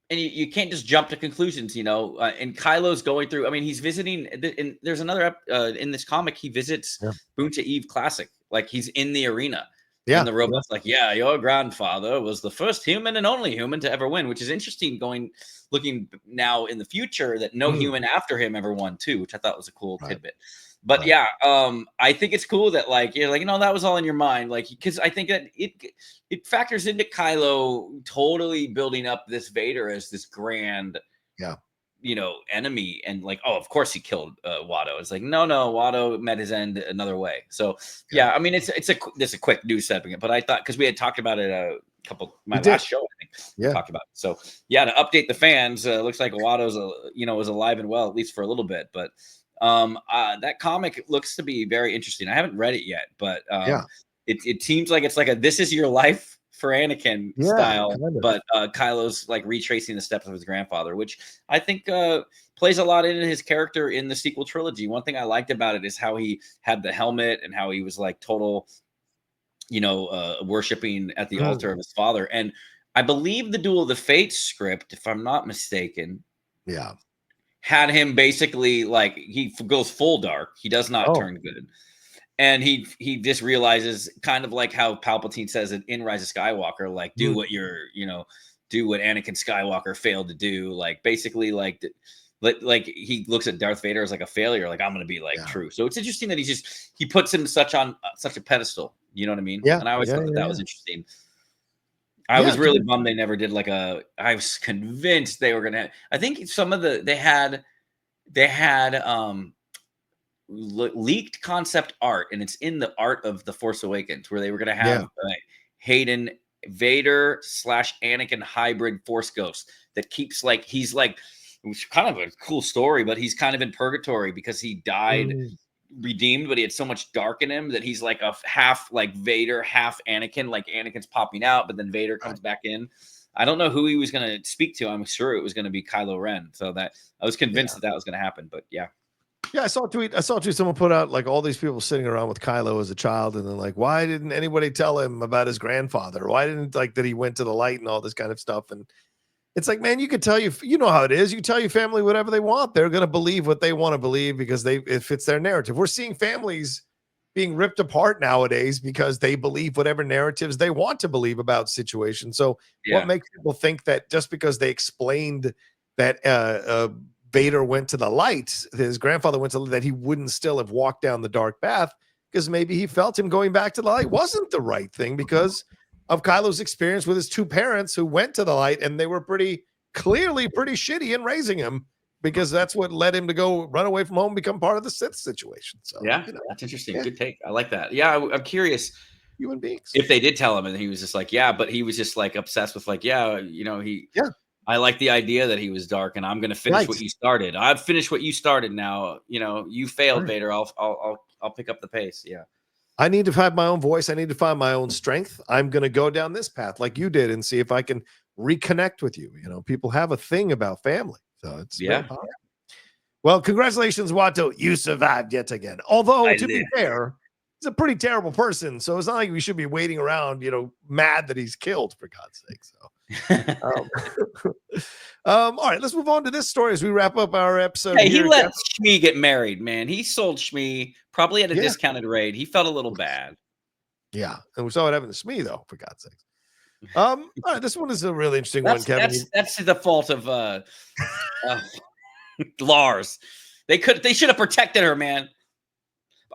you can't just jump to conclusions, and Kylo's going through, I mean, he's visiting, and there's another, in this comic, he visits Boonta Eve Classic. Like he's in the arena. Yeah. And the robot's like, yeah, your grandfather was the first human and only human to ever win, which is interesting looking now in the future that no human after him ever won too, which I thought was a cool tidbit. But I think it's cool that you're like, that was all in your mind. Because I think that it factors into Kylo totally building up this Vader as this grand, enemy. And of course he killed Watto. It's like, no, Watto met his end another way. So I mean, it's a quick news segment, but I thought, because we had talked about it last show, I think we talked about it. So to update the fans, looks like Watto's was alive and well, at least for a little bit, but that comic looks to be very interesting. I haven't read it yet, but it seems like it's like a this is your life for Anakin style, but Kylo's like retracing the steps of his grandfather, which I think plays a lot into his character in the sequel trilogy. One thing I liked about it is how he had the helmet and how he was like total, worshiping at the altar of his father. And I believe the Duel of the Fates script, if I'm not mistaken, had him basically like he goes full dark. He does not turn good. And he just realizes, kind of like how Palpatine says in Rise of Skywalker, like do what do what Anakin Skywalker failed to do. Like basically like he looks at Darth Vader as like a failure. Like I'm going to be like true. So it's interesting that he puts him such on such a pedestal. You know what I mean? Yeah. And I always thought that was interesting. I was really bummed they never did I was convinced they were going to, I think some of they had leaked concept art, and it's in the art of The Force Awakens, where they were going to have Hayden Vader / Anakin hybrid Force ghost that keeps he's like, which kind of a cool story, but he's kind of in purgatory because he died redeemed, but he had so much dark in him that he's like a half like Vader, half Anakin. Like Anakin's popping out, but then Vader comes back in. I don't know who he was going to speak to. I'm sure it was going to be Kylo Ren. So that I was convinced that was going to happen, but yeah. Yeah, I saw a tweet. Someone put out like all these people sitting around with Kylo as a child, and then like, why didn't anybody tell him about his grandfather? Why didn't that he went to the light and all this kind of stuff? And it's like, man, you could tell you know how it is. You tell your family whatever they want. They're going to believe what they want to believe because it fits their narrative. We're seeing families being ripped apart nowadays because they believe whatever narratives they want to believe about situations. So what makes people think that just because they explained that Vader went to the light, his grandfather went to that he wouldn't still have walked down the dark path, because maybe he felt him going back to the light wasn't the right thing because of Kylo's experience with his two parents who went to the light, and they were pretty shitty in raising him, because that's what led him to go run away from home, become part of the Sith situation. So that's interesting. Good take. I like that. Yeah, I'm curious. Human beings. If they did tell him, and he was just like, but he was just like obsessed with I like the idea that he was dark, and I'm going to finish what you started. I've finished what you started. Now, you failed, Vader. I'll pick up the pace. Yeah. I need to have my own voice. I need to find my own strength. I'm going to go down this path like you did and see if I can reconnect with you. People have a thing about family. So it's well, congratulations, Watto. You survived yet again. Although, to be fair, he's a pretty terrible person. So it's not like we should be waiting around, mad that he's killed, for God's sake. So all right, let's move on to this story as we wrap up our episode. Hey, he let Shmi get married, man. He sold Shmi probably at a discounted rate. He felt a little bad. Yeah, and we saw what happened to Shmi, though, for God's sake. All right, this one is a really interesting one, Kevin. That's the fault of Lars. They should have protected her, man.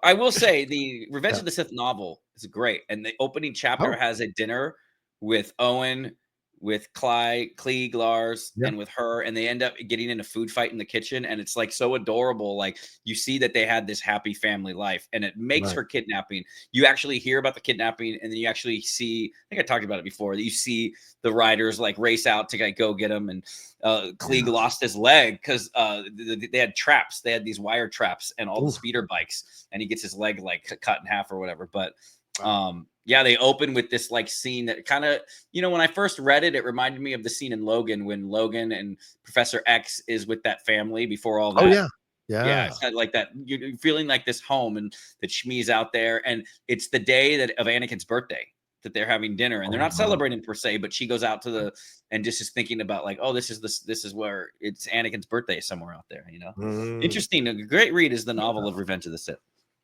I will say the Revenge of the Sith novel is great, and the opening chapter has a dinner with Owen, with Klieg, Lars, and with her, and they end up getting in a food fight in the kitchen, and it's like so adorable. Like you see that they had this happy family life, and it makes her kidnapping. You actually hear about the kidnapping, and then you actually see, I think I talked about it before, that you see the riders like race out to go get him, and Klieg lost his leg because they had traps. They had these wire traps and all the speeder bikes, and he gets his leg like cut in half or whatever. But they open with this like scene that kind of, when I first read it, it reminded me of the scene in Logan when Logan and Professor X is with that family before all that. Oh, yeah. It's kind of like that. You're feeling like this home, and that Shmi's out there, and it's the day of Anakin's birthday that they're having dinner, and they're not celebrating per se, but she goes out to and just is thinking about like, oh, this is where it's Anakin's birthday somewhere out there. Interesting. A great read is the novel of Revenge of the Sith.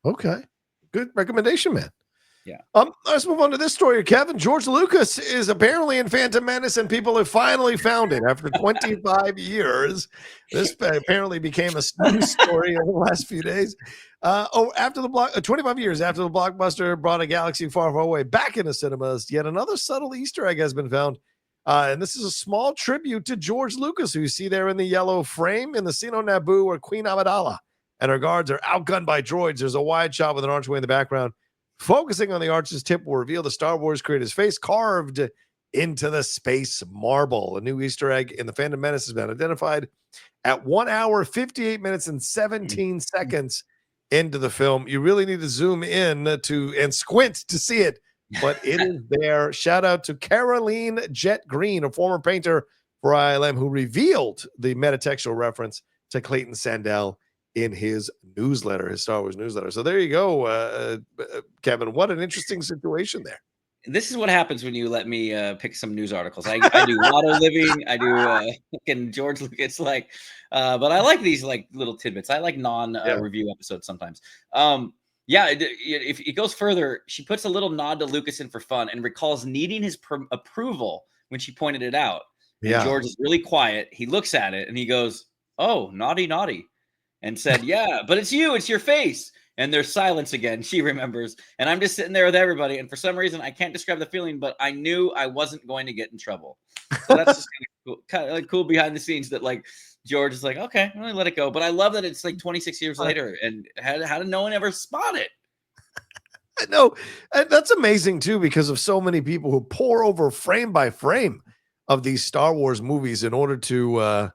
Okay, good recommendation, man. Yeah. Let's move on to this story, Kevin. George Lucas is apparently in Phantom Menace, and people have finally found it after 25 years. This apparently became a news story over the last few days. After 25 years after the blockbuster brought a galaxy far, far away back into cinemas, yet another subtle Easter egg has been found. And this is a small tribute to George Lucas, who you see there in the yellow frame in the scene on Naboo where Queen Amidala and her guards are outgunned by droids. There's a wide shot with an archway in the background. Focusing on the arch's tip will reveal the Star Wars creator's face carved into the space marble. A new Easter egg in the Phantom Menace has been identified at 1 hour, 58 minutes, and 17 seconds into the film. You really need to zoom in and squint to see it, but it is there. Shout out to Caroline Jet Green, a former painter for ILM, who revealed the metatextual reference to Clayton Sandell in his newsletter, his Star Wars newsletter. So there you go, Kevin. What an interesting situation there. This is what happens when you let me pick some news articles. I do Watto living. I do fucking George Lucas, like, but I like these like little tidbits. I like non-review episodes sometimes. Yeah, if it goes further, she puts a little nod to Lucas in for fun and recalls needing his approval when she pointed it out. And George is really quiet. He looks at it and he goes, "Oh, naughty, naughty," and said, "Yeah, but it's you. It's your face." And there's silence again. She remembers. And I'm just sitting there with everybody. And for some reason, I can't describe the feeling, but I knew I wasn't going to get in trouble. So that's just kind of like cool behind the scenes that like George is like, okay, I'm gonna let it go. But I love that it's like 26 years later. And how did no one ever spot it? I know. And that's amazing too, because of so many people who pour over frame by frame of these Star Wars movies in order to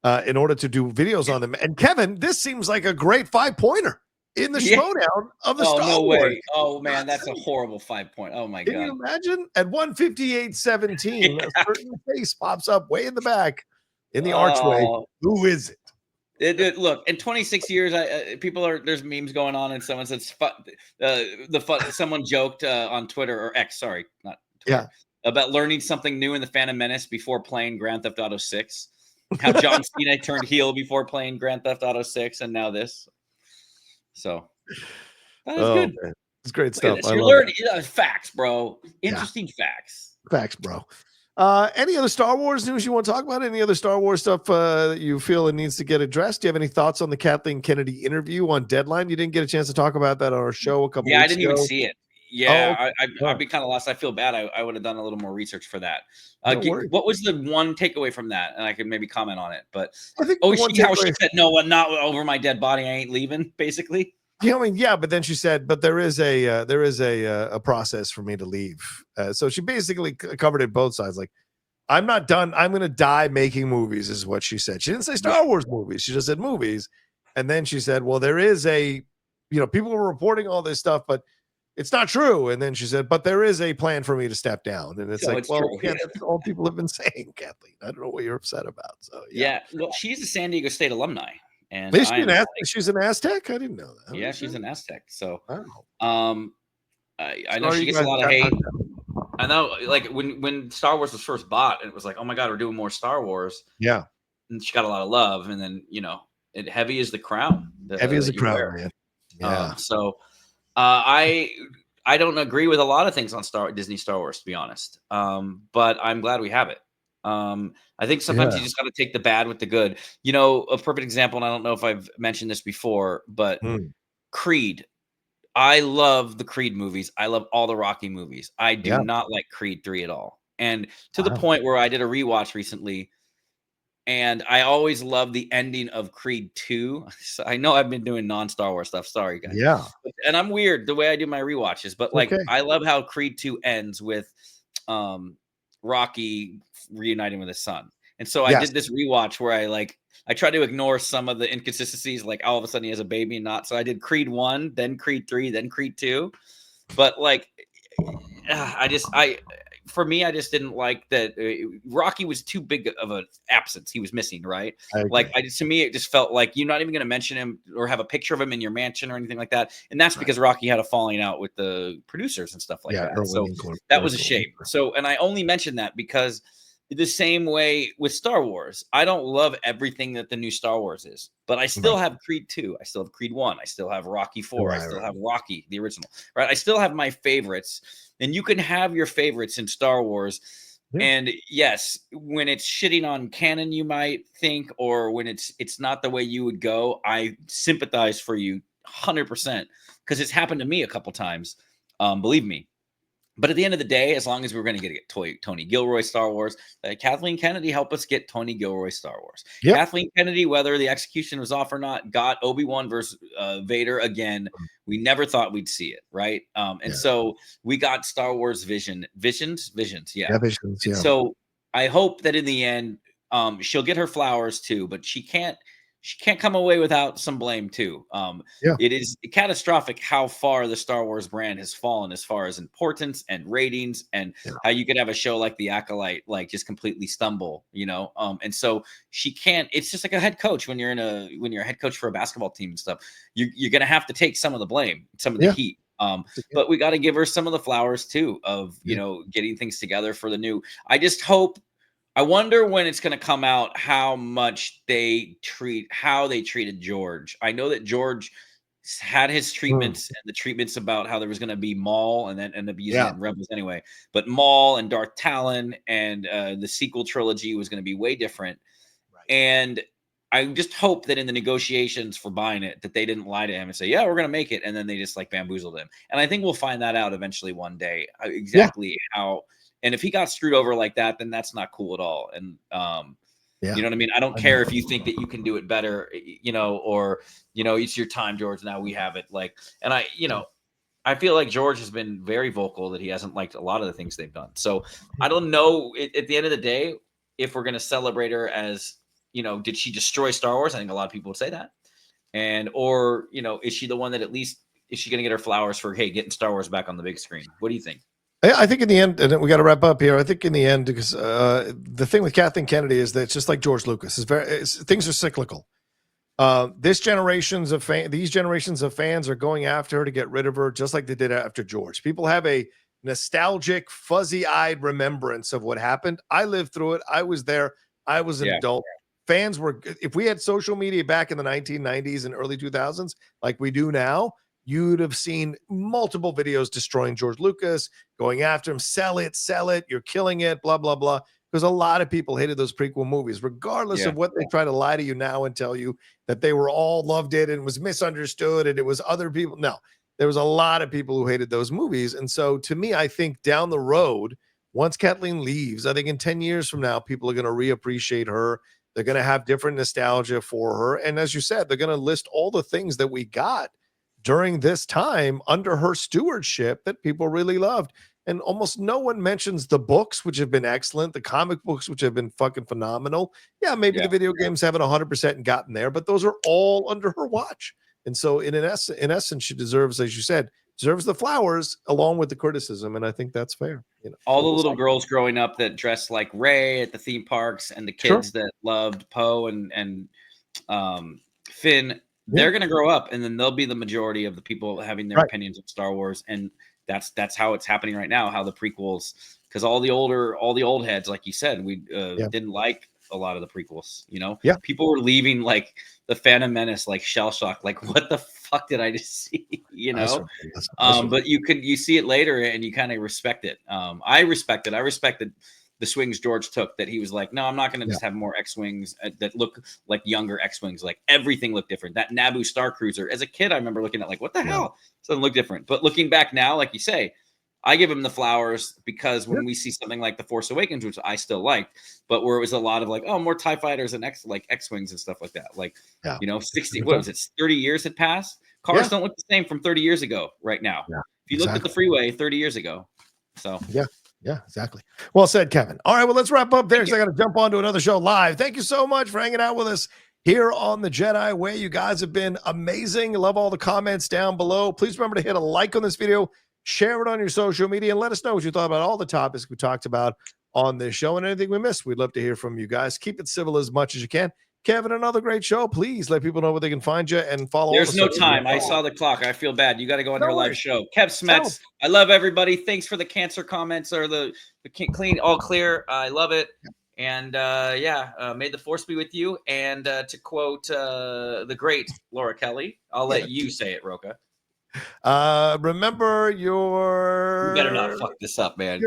do videos on them. And Kevin, this seems like a great 5-pointer. In the showdown of the Star no Wars. Way. Oh man, that's a horrible 5-point. Oh my God. Can you imagine? At 158.17, a certain face pops up way in the back in the archway. Who is it? Look, in 26 years, there's memes going on, and someone says someone joked on Twitter or X, sorry, not Twitter, about learning something new in the Phantom Menace before playing Grand Theft Auto 6. How John Cena turned heel before playing Grand Theft Auto 6, and now this. So that is good. Man. It's great stuff. You're learning facts, bro. Interesting facts. Facts, bro. Any other Star Wars news you want to talk about? Any other Star Wars stuff that you feel it needs to get addressed? Do you have any thoughts on the Kathleen Kennedy interview on Deadline? You didn't get a chance to talk about that on our show a couple weeks ago. I didn't even see it. Yeah, I'd be kind of lost. I feel bad. I would have done a little more research for that. What was the one takeaway from that? And I could maybe comment on it. But I think how she said, "No, not over my dead body. I ain't leaving." Basically. Yeah, I mean, yeah, but then she said, "But there is a process for me to leave." So she basically covered it both sides. Like, I'm not done. I'm going to die making movies, is what she said. She didn't say Star Wars movies. She just said movies. And then she said, "Well, there is people were reporting all this stuff, but it's not true." And then she said, "But there is a plan for me to step down." And it's that's all people have been saying, Kathleen. I don't know what you're upset about. So well, she's a San Diego State alumni. And she's an Aztec? I didn't know that. Yeah, she's an Aztec. So wow. I know she gets a lot of hate. I know, like when Star Wars was first bought, it was like, oh my God, we're doing more Star Wars. Yeah. And she got a lot of love. And then, heavy is the crown. Heavy is the crown, man. Yeah. So I don't agree with a lot of things on Disney Star Wars, to be honest. But I'm glad we have it. I think sometimes you just got to take the bad with the good. A perfect example, and I don't know if I've mentioned this before, but Creed. I love the Creed movies. I love all the Rocky movies. I do not like Creed 3 at all. And to the point where I did a rewatch recently, and I always love the ending of Creed 2. So I know I've been doing non-Star Wars stuff. Sorry, guys. Yeah. And I'm weird the way I do my rewatches, but I love how Creed 2 ends with Rocky reuniting with his son. And so I did this rewatch where I tried to ignore some of the inconsistencies, like all of a sudden he has a baby and not. So I did Creed 1, then Creed 3, then Creed 2. But for me, I just didn't like that Rocky was too big of an absence. He was missing, right? To me, it just felt like you're not even going to mention him or have a picture of him in your mansion or anything like that. And that's because Rocky had a falling out with the producers and stuff like that. So that was a shame. So, and I only mentioned that because the same way with Star Wars, I don't love everything that the new Star Wars is, but I still have Creed 2. I still have Creed 1. I still have Rocky 4. I still have Rocky, the original, right? I still have my favorites. And you can have your favorites in Star Wars. Yeah. And yes, when it's shitting on canon, you might think, or when it's not the way you would go, I sympathize for you 100% because it's happened to me a couple times. Believe me. But at the end of the day, as long as we're going to get Tony Gilroy Star Wars, Kathleen Kennedy helped us get Tony Gilroy Star Wars. Yep. Kathleen Kennedy, whether the execution was off or not, got Obi-Wan versus Vader again. We never thought we'd see it, right? So we got Star Wars visions. Yeah, visions. Yeah. So I hope that in the end, she'll get her flowers too, but she can't she can't come away without some blame too. It is catastrophic how far the Star Wars brand has fallen as far as importance and ratings, and how you could have a show like The Acolyte like just completely stumble, and so she can't. It's just like a head coach when you're a head coach for a basketball team and stuff. You're gonna have to take some of the blame, some of the heat. But we got to give her some of the flowers too of getting things together for the new. I wonder when it's going to come out how they treated George. I know that George had his treatments and the treatments about how there was going to be Maul and then ended up using it in Rebels anyway. But Maul and Darth Talon and the sequel trilogy was going to be way different. Right. And I just hope that in the negotiations for buying it, that they didn't lie to him and say, yeah, we're going to make it. And then they just like bamboozled him. And I think we'll find that out eventually one day, exactly how. And if he got screwed over like that, then that's not cool at all. And you know what I mean? I don't care if you think that you can do it better, or, it's your time, George. Now we have it. And I feel like George has been very vocal that he hasn't liked a lot of the things they've done. So I don't know at the end of the day, if we're going to celebrate her as, did she destroy Star Wars? I think a lot of people would say that. Or, is she the one that at least, is she going to get her flowers for, hey, getting Star Wars back on the big screen? What do you think? I think in the end, and we got to wrap up here. I think in the end, because the thing with Kathleen Kennedy is that it's just like George Lucas. Things are cyclical. These generations of fans are going after her to get rid of her, just like they did after George. People have a nostalgic, fuzzy-eyed remembrance of what happened. I lived through it. I was there. I was an adult. Fans were. If we had social media back in the 1990s and early 2000s, like we do now, you'd have seen multiple videos destroying George Lucas, going after him, sell it, you're killing it, blah, blah, blah. Because a lot of people hated those prequel movies, regardless of what they try to lie to you now and tell you that they were all loved it and was misunderstood and it was other people. No, there was a lot of people who hated those movies. And so to me, I think down the road, once Kathleen leaves, I think in 10 years from now, people are going to reappreciate her. They're going to have different nostalgia for her. And as you said, they're going to list all the things that we got during this time under her stewardship that people really loved. And almost no one mentions the books, which have been excellent, the comic books, which have been fucking phenomenal. Yeah, maybe the video games haven't 100% gotten there, but those are all under her watch. And so in essence, she deserves, as you said, the flowers along with the criticism. And I think that's fair. All the little girls growing up that dressed like Rey at the theme parks and the kids that loved Poe and Finn, they're going to grow up, and then they'll be the majority of the people having their opinions of Star Wars. And that's how it's happening right now. How the prequels, because all the old heads, like you said, we didn't like a lot of the prequels. People were leaving like the Phantom Menace, like shell shock, like what the fuck did I just see? But you see it later, and you kind of respect it. I respected the swings George took, that he was like, no, I'm not going to just have more X-Wings that look like younger X-Wings. Like everything looked different. That Naboo Star Cruiser, as a kid, I remember looking at like, what the hell? It doesn't look different. But looking back now, like you say, I give him the flowers because when we see something like The Force Awakens, which I still liked, but where it was a lot of like, oh, more TIE fighters and X-Wings and stuff like that. Like, 60, what was it? 30 years had passed. Cars don't look the same from 30 years ago right now. Yeah, if you looked at the freeway 30 years ago. So, yeah, exactly. Well said, Kevin. All right, well, let's wrap up there because I got to jump on to another show live. Thank you so much for hanging out with us here on the Jedi Way. You guys have been amazing. Love all the comments down below. Please remember to hit a like on this video, share it on your social media, and let us know what you thought about all the topics we talked about on this show and anything we missed. We'd love to hear from you guys. Keep it civil as much as you can. Kevin, another great show. Please let people know where they can find you and follow. There's no time. I saw the clock. I feel bad. You got to go on your live show. Kev Smets. I love everybody. Thanks for the cancer comments or the clean, all clear. I love it. And may the force be with you. And to quote the great Laura Kelly, I'll let you say it, Rocha. Remember your. You better not fuck this up, man.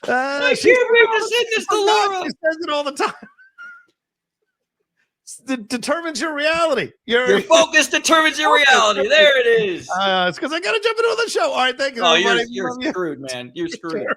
I can't believe you said this to Laura. She says it all the time. It determines your reality. Your focus determines your reality. There it is. It's because I got to jump into the show. All right, thank you. Oh, you're screwed, man. You're screwed.